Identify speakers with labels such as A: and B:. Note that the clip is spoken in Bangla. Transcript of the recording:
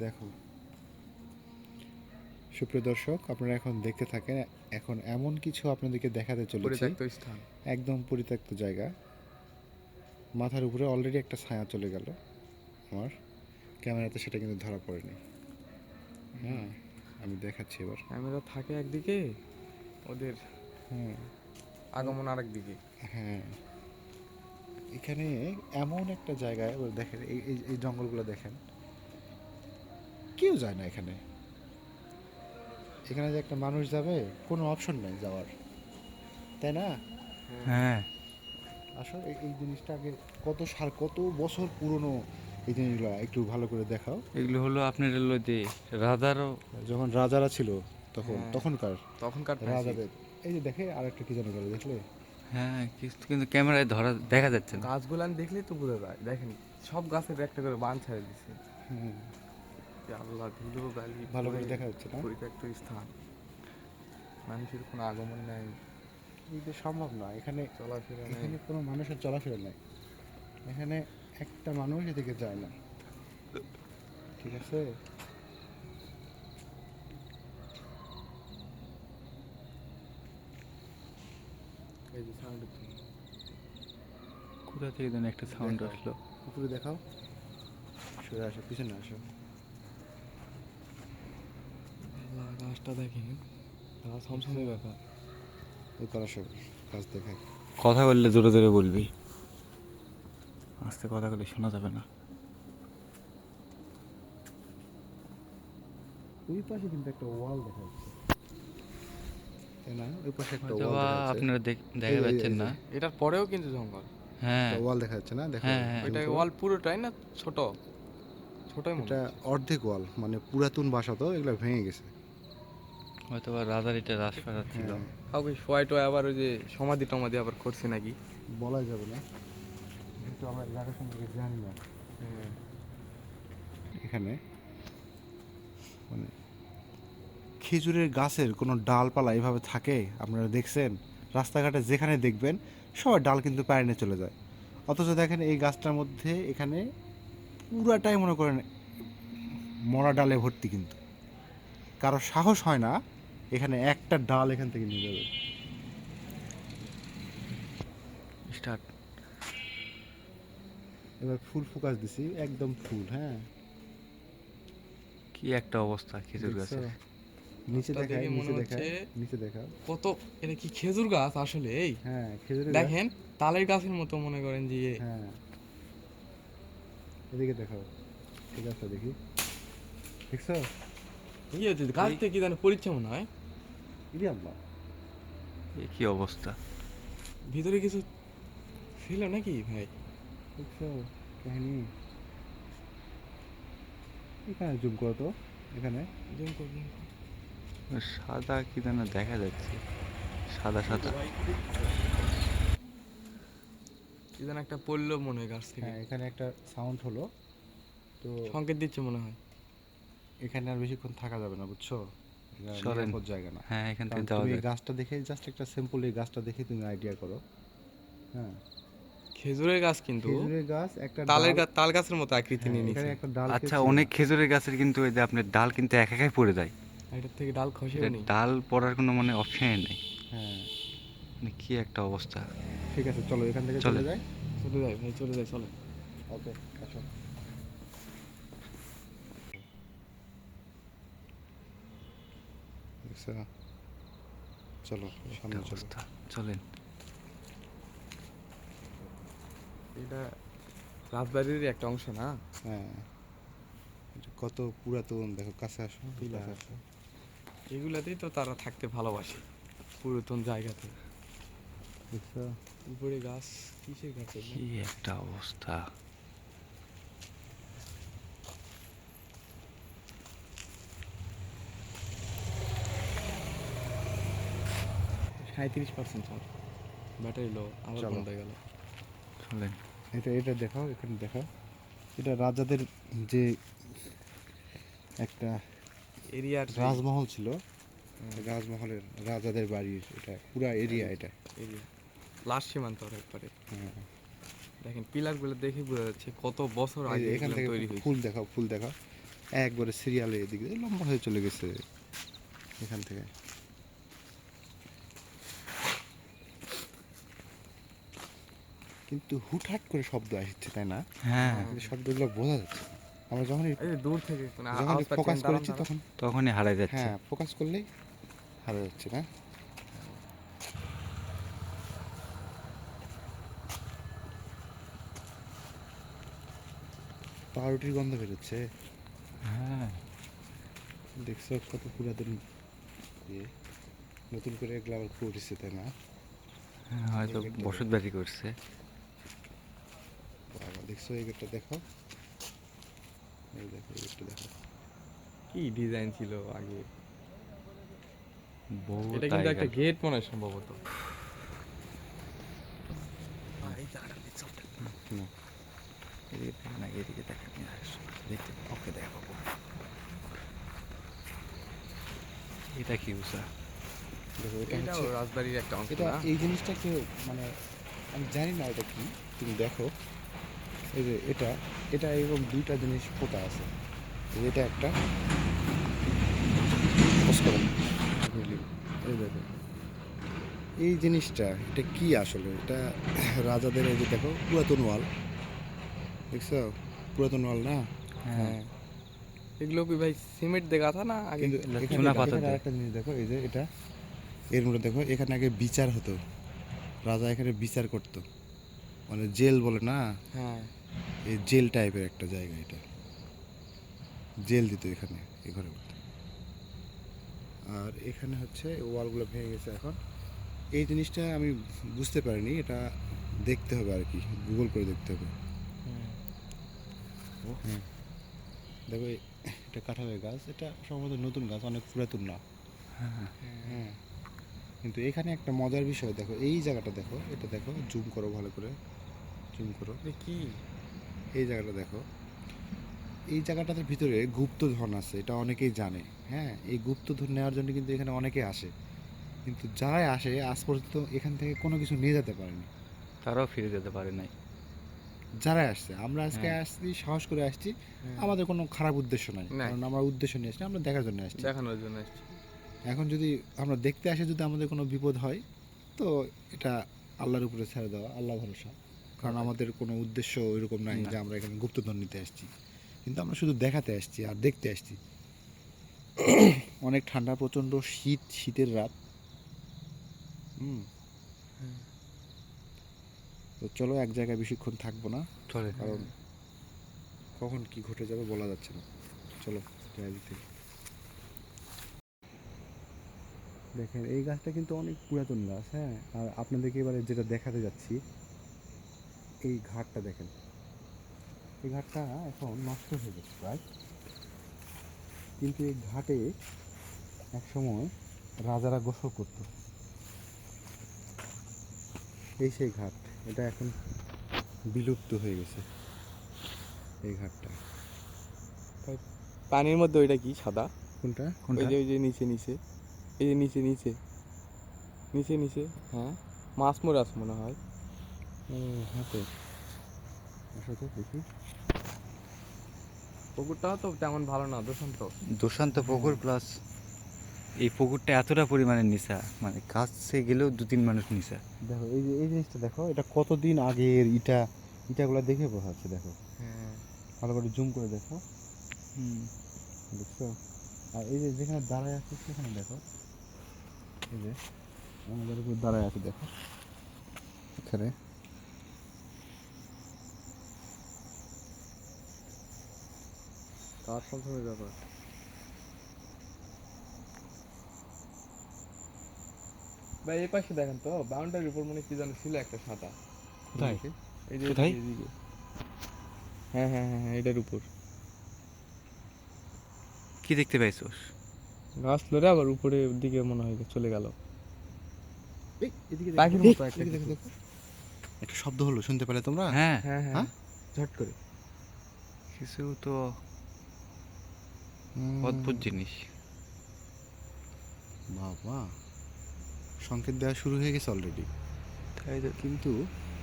A: দেখো সুপ্রিয় দর্শক, আপনারা এখন দেখতে থাকেন। এখন এমন কিছু আপনাদেরকে দেখাতে চলেছি,
B: পরিত্যক্ত স্থান।
A: একদম পরিত্যক্ত জায়গা। মাথার উপরে অলরেডি একটা ছায়া চলে গেল, আমার ক্যামেরাতে সেটা কিন্তু ধরা পড়েনি। হ্যাঁ, আমি দেখাচ্ছি এবার।
B: ক্যামেরা থাকে একদিকে, ওদের
A: হ্যাঁ
B: আগমন আরেক দিকে।
A: হ্যাঁ, এখানে এমন একটা জায়গায় এবার দেখেন, এই এই এই জঙ্গলগুলো দেখেন, কেউ যায় না এখানে। এখানে যে একটা মানুষ যাবে, কোনো অপশন নেই যাওয়ার, তাই না?
C: হ্যাঁ,
A: আসলে এই জিনিসটা আগে কত বছর পুরনো, এই জিনিসগুলো একটু ভালো করে দেখাও।
C: এগুলো হলো আপনার হলো যে রাজারও।
A: যখন রাজারা ছিল তখন,
B: হ্যাঁ,
A: তখনকার
B: তখনকার প্রাচীন।
A: রাজাদের। এই যে দেখে আরেকটা কি জানি গেল, দেখলে?
C: হ্যাঁ, কিন্তু ক্যামেরায় ধরা দেখা যাচ্ছে না।
B: গাছগুলান দেখলেই তো বোঝা যায়। দেখেন, সব গাছের একটা করে বান ছেড়ে দিচ্ছে।
A: হুম,
B: আল্লাহ, ধুলো বালি
A: ভালো করে দেখা যাচ্ছে না।
B: পরিত্যক্ত স্থান, মানুষের কোনো আগমন নাই,
A: এই যে সম্ভব না এখানে,
B: চলাফেরা নেই।
A: এখানে কোনো মানুষের চলাফেরা নাই। এখানে একটা মানুষ এদিকে যায় না, ঠিক আছে?
B: এই যে সাউন্ড,
C: কোথা থেকে যেন একটা সাউন্ড
A: দেখাও।
C: আসলো।
A: উপরে দেখাও, সরে আসো, পিছনে আসো।
B: গাছটা দেখেন, গাছ থমথমে ব্যাপার।
A: ওই করা সব কাজ দেখায়।
C: কথা বললে জোরে জোরে বলবি, আস্তে কথা বললে শোনা যাবে না।
A: ওই পাশে কিন্তু একটা ওয়াল দেখা যাচ্ছে, তাই না? ওই পাশে একটা
C: হয়তো
A: ওয়াল
C: বা
A: দেখা যাচ্ছে।
C: আপনারা দেখা পাচ্ছেন না।
B: এটার পরেও কিন্তু জঙ্গল।
C: হ্যাঁ,
A: ওয়াল দেখা যাচ্ছে না, দেখো।
C: হ্যাঁ, হ্যাঁ।
B: ওইটা ওয়াল পুরোটাই না ছোট? ছোটই মনে
A: এটা
B: হচ্ছে।
A: অর্ধেক ওয়াল, মানে পুরাতন বাসা তো, এগুলো ভেঙে গেছে।
C: হয়তো বা রাজার এটা রাজপ্রাসাদ ছিল।
A: হ্যাঁ,
B: কাউকে শোয়াই টোয়াই আবার ওই যে সমাধি টমাধি আবার করছে নাকি।
A: বলা যাবে না, কিন্তু আমরা এলাকা সম্পর্কে জানি না। এখানে মানে খেজুরের গাছের কোনো ডালপালা এভাবে থাকে আপনারা দেখছেন? রাস্তাঘাটে যেখানে দেখবেন সবার ডাল কিন্তু প্যারেন্টে চলে যায়। অথচ দেখেন এই গাছটার মধ্যে এখানে পুরাটাই মনে করেন মরা ডালে ভর্তি, কিন্তু কারো সাহস হয় না এখানে একটা ডাল এখান থেকে নিয়ে যাবে।
C: স্টার্ট।
A: এবার ফুল ফোকাস দিছি, একদম ফুল। হ্যাঁ,
C: কি একটা অবস্থা খেজুর
A: দেখছো?
C: গাছের।
A: নিচে
B: রাস্তা
A: দেখায়,
B: দেখে মনে
A: নিচে
B: হচ্ছে
A: দেখায়, নিচে দেখা।
B: কত, এটা কি খেজুর গাছ আসলে? এই
A: হ্যাঁ, খেজুরের গাছ।
B: দেখেন, তালের গাছের মতো মনে করেন যে
A: হ্যাঁ, এদিকে দেখাও, এই গাছটা দেখি, দেখছো?
B: কি হচ্ছে গাছ থেকে কি জানি পড়ছে মনে হয়।
A: ইরে আল্লাহ,
C: এ কি অবস্থা!
B: ভিতরে কিছু ছিল নাকি ভাই?
A: দেখছো কাহিনী? এখানে জুম করো তো, এখানে।
B: জুম কর, জুম কর।
C: সাদা কি যেন দেখা যাচ্ছে, সাদা সাদা।
B: কি যেন একটা পড়লো মনে হয় গাছ থেকে।
A: হ্যাঁ, এখানে একটা সাউন্ড হলো তো।
B: সংকেত দিচ্ছে মনে হয়।
A: এখানে আর বেশিক্ষণ থাকা যাবে না, বুঝছো? এটা
C: চলেন।
A: নিরাপদ জায়গা না।
C: হ্যাঁ, এখান থেকে
A: কারণ
C: যাওয়া
A: তুমি এই
C: যায়।
A: গাছটা দেখে, জাস্ট একটা সিম্পল এই গাছটা দেখে তুমি আইডিয়া করো। হ্যাঁ,
B: খেজুরের গাছ কিন্তু
A: খেজুরের গাছ, একটা
B: তালের
A: ডাল।
B: গাছ, তাল গাছের মতো আকৃতি
A: হ্যাঁ,
B: নিয়ে
A: এখানে
B: নিছে।
A: একটা ডাল
C: আচ্ছা,
A: ছিল
C: অনেক
A: না।
C: খেজুরের গাছের কিন্তু ওই যে আপনার ডাল কিন্তু একাই পড়ে যায়।
B: এটার থেকে ডাল খসেও
C: এটা
B: নি।
C: ডাল পড়ার কোনো মানে অপশনই নেই।
A: হ্যাঁ,
C: মানে কি একটা অবস্থা!
A: ঠিক আছে, চলো এখান থেকে
C: চলে।
A: চলে যাই।
B: চলে যায় ভাই, চলে যায়, চলে।
A: ওকে, আসো। দেখছো? চলো
C: কি একটা
A: সামনে চলো।
C: অবস্থা, চলেন।
B: এটা রাজবাড়ির একটা অংশ না?
A: হ্যাঁ, এটা কত পুরাতন, দেখো কাছে আসো,
B: পিলার।
A: কাছে আসো।
B: এগুলাতেই তো তারা থাকতে ভালোবাসে, পুরাতন জায়গাতে।
A: দেখছো?
B: উপরে গাছ, কিসের গাছ এগুলো?
C: কি একটা অবস্থা!
B: 37% চার্জ, ব্যাটারি লো, আবার
A: চলো।
B: বন্ধ হয়ে গেল।
C: চলেন।
A: এটা এটা দেখাও, এখানে দেখাও। এটা রাজাদের যে একটা
B: এরিয়ার
A: রাজমহল ছিল, রাজমহলের রাজাদের বাড়ির এটা পুরা এরিয়া এটা।
B: এরিয়া, লাস্ট সীমান্ত আর একবারে।
A: হ্যাঁ,
B: দেখেন পিলারগুলো দেখে বোঝা যাচ্ছে কত বছর
A: এই
B: আগে
A: যে এখান
B: এগুলো
A: থেকে
B: তৈরি হয়েছে।
A: ফুল দেখাও, ফুল দেখাও। একবারে সিরিয়ালে এদিকে লম্বা হয়ে চলে গেছে এখান থেকে। কিন্তু হুটহাট করে শব্দ আসছে, তাই না?
C: হ্যাঁ
A: কিন্তু শব্দগুলো বোঝা যাচ্ছে। আমরা যখনই
B: এই যে দূর থেকে কোনো
A: যখনই
B: আওয়াজ
A: ফোকাস
B: পাচ্ছেন, দাঁড়ান
A: করেছি
B: দাঁড়ান।
A: তখন,
C: তখনই হারাই যাচ্ছে।
A: হ্যাঁ ফোকাস করলেই হারা যাচ্ছে না। পাউরুটির গন্ধ বেরোচ্ছে।
C: হ্যাঁ
A: দেখছো কত পুরাতন ইয়ে, নতুন করে এগুলো আবার করছে, তাই না?
C: হ্যাঁ, হয়তো বসত বাড়ি করছে।
A: বাবা, দেখছো এই গেটটা দেখো, এই দেখো এই গেটটা দেখো।
B: কি ডিজাইন ছিল আগে।
C: বহু
B: এটা কিন্তু একটা গেট মনে হয় সম্ভবত।
A: না,
C: এদিকে দেখেন দেখতে ওকে দেখাবো। এটা কি উষা?
A: দেখো এটা
B: এটাও
A: হচ্ছে,
B: রাজবাড়ির একটা অংশ
A: এটা
B: না?
A: এই জিনিসটা কেউ মানে আমি জানি না এটা কি, তুমি দেখো এই যে এটা, এটা এরকম দুইটা জিনিস পোতা আছে। এই যে এটা একটা পজ করো। এই দেখো এই জিনিসটা, এটা কি আসলে? এটা রাজাদের, এই যে দেখো পুরাতন ওয়াল, দেখছো পুরাতন ওয়াল না?
C: হ্যাঁ
B: এগুলো কি ভাই সিমেন্ট দিয়ে গাঁথা না আগে?
A: কিন্তু
C: চুনা পাথর দিয়ে।
A: আরেকটা জিনিস দেখো, এই যে এটা এর মধ্যে দেখো, এখানে আগে বিচার হতো, রাজা এখানে বিচার করতো, মানে জেল বলে না,
B: হ্যাঁ।
A: এই জেল টাইপের একটা জায়গা, এটা জেল দিত এখানে এই ঘরের মধ্যে। আর এখানে হচ্ছে ওয়ালগুলো ভেঙে গেছে এখন। এই জিনিসটা আমি বুঝতে পারিনি, এটা দেখতে হবে আর কি, গুগল করে দেখতে হবে। হ্যাঁ দেখো এটা কাঁঠালের গাছ, এটা সম্ভবত নতুন গাছ, অনেক পুরাতন না। হ্যাঁ কিন্তু এখানে একটা মজার বিষয় দেখো, এই জায়গাটা দেখো, এটা দেখো, জুম করো ভালো করে, জুম করো,
B: এটা কি?
A: এই জায়গাটা দেখো, এই জায়গাটার ভিতরে গুপ্তধন আছে, এটা অনেকেই জানে। হ্যাঁ এই গুপ্তধন নেওয়ার জন্য কিন্তু এখানে অনেকে আসে, কিন্তু যারাই আসে আজ পর্যন্ত এখান থেকে কোনো কিছু নিয়ে যেতে পারেনি।
C: তারাও ফিরে যেতে পারে নাই।
A: যারাই আসছে, আমরা আজকে
C: হ্যাঁ।
A: আসছি, সাহস করে আসছি,
B: হ্যাঁ।
A: আমাদের কোনো খারাপ উদ্দেশ্য নাই,
B: নাই।
A: কারণ আমরা উদ্দেশ্য নিয়ে আসছি, আমরা দেখার জন্য আসছি।
B: দেখানোর জন্য এসেছি।
A: এখন যদি আমরা দেখতে আসে, যদি আমাদের কোনো বিপদ হয়, তো এটা আল্লাহর উপরে ছেড়ে দেওয়া, আল্লাহ ভরসা, কারণ আমাদের কোনো উদ্দেশ্য এরকম নাই
C: না।
A: যে আমরা এখানে গুপ্তধন নিতে আসছি, কিন্তু আমরা শুধু দেখাতে আসছি আর দেখতে আসছি। অনেক ঠান্ডা, প্রচণ্ড শীত, শীতের রাত। তো চলো এক জায়গায় বেশিক্ষণ থাকবো না,
C: চলে
A: কারণ কখন কি ঘটে যাবে বলা যাচ্ছে না। চলো যাই দিক থেকে। দেখেন এই গাছটা কিন্তু অনেক পুরাতন গাছ। হ্যাঁ আর আপনাদেরকে এবারে যেটা দেখাতে যাচ্ছি, এই ঘাটটা দেখেন, এই ঘাটটা এখন নষ্ট হয়ে গেছে প্রায়, কিন্তু এই ঘাটে একসময় রাজারা গোসল করতো। এই সেই ঘাট, এটা এখন বিলুপ্ত হয়ে গেছে এই ঘাটটা।
B: পানির মধ্যে ওইটা কি সাদা?
A: কোনটা?
B: ওই যে নিচে নিচে, এই যে নিচে নিচে নিচে নিচে, হ্যাঁ মাছ মরে আছে মনে হয়।
A: ও হাতে আসো তো দেখি।
B: পুকুরটাও তো তেমন ভালো না, দূষণ।
C: দুশান্ত পুকুর প্লাস এই পুকুরটা এতটা পরিমাণে নিচা, মানে কাছে গেলেও 2-3 মানুষ নিচা।
A: দেখো এই যে এই জিনিসটা দেখো, এটা কতদিন আগের ইটা, ইটাগুলো দেখে বোঝা যাচ্ছে। দেখো
B: হ্যাঁ।
A: ভালো করে জুম করে দেখো,
C: হুম
A: দেখছো? আর এই যে যেখানে দাঁড়ায় আছে সেখানে দেখো, এই যে আমাদের উপর দাঁড়ায় আছে, দেখো এখানে
B: কার সম্পর্কে ব্যাপার? ভাই এই পাশে দেখেন তো, বাউন্ডারির উপর মনে হয় কি যেন ছিল একটা সাদা।
C: কোথায়?
B: এই যে
C: কোথায়?
B: এদিকে। হ্যাঁ হ্যাঁ হ্যাঁ হ্যাঁ, এটার উপর
C: কি দেখতে পাইছোস?
B: গাছ লড়ে আবার উপরের দিকে মনে হয় চলে গেল।
A: এই এদিকে
B: পাখির
A: দেখো,
B: মতো একটা
A: এদিকে দেখো,
B: কিছু।
A: দেখো একটা শব্দ হলো, শুনতে পেলে তোমরা?
C: হ্যাঁ
B: হ্যাঁ
A: হ্যাঁ
B: হ্যাঁ।
A: ঝট করে।
C: কিছু তো
A: হুম,
C: অদ্ভুত জিনিস।
A: বাবা সংকেত দেওয়া শুরু হয়ে গেছে অলরেডি,
C: তাই তো।
A: কিন্তু